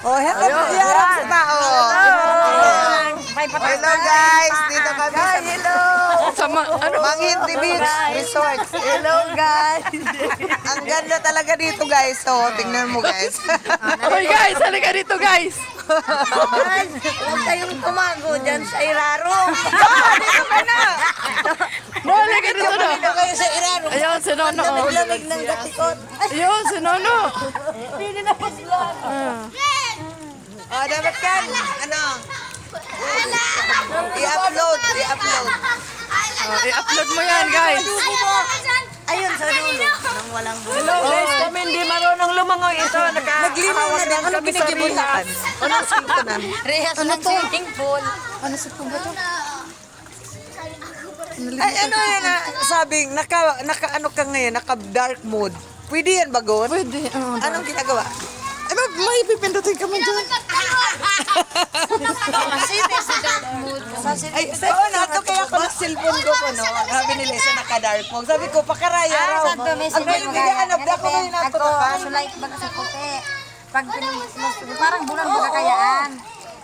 Oh, hello sa tao. Hello guys, dito kami sa Manghinti Beach Resort. Hello guys. Ang ganda talaga dito guys. So, tingnan mo guys. Hoy guys, halika dito guys. Guys, huwag kayong tumago dyan sa Iraro. Dito ka na. Halika dito na. Dito kayo sa Iraro. Ayun, si Nono. Lamig ng gatikot. Ayun, si Nono. Hindi na paslan. Oh, dapat kan. Ano? I-upload. I-upload mo yan guys. Ayun sa dulo. Nang walang dulo. Hello guys, kami hindi marunong lumangoy ito. Naglinaw na din kami sa rihan. Anong sintonan? Rehas ng swimming pool. Ay, ano yan na sabing, naka-ano ka ngayon, naka-dark mode. Pwede yan bagon? Pwede. Anong ginagawa? Ay, may pipindutin ka man dyan. Ay, oo, nato kaya ko ng cellphone ko po, no? Sabi nila isa naka-dark mode. Sabi ko, pakaraya raw. Ang binibigaan, abda ko na yung naturakan. Like baga sa puti. Pag parang bulan baga kayaan.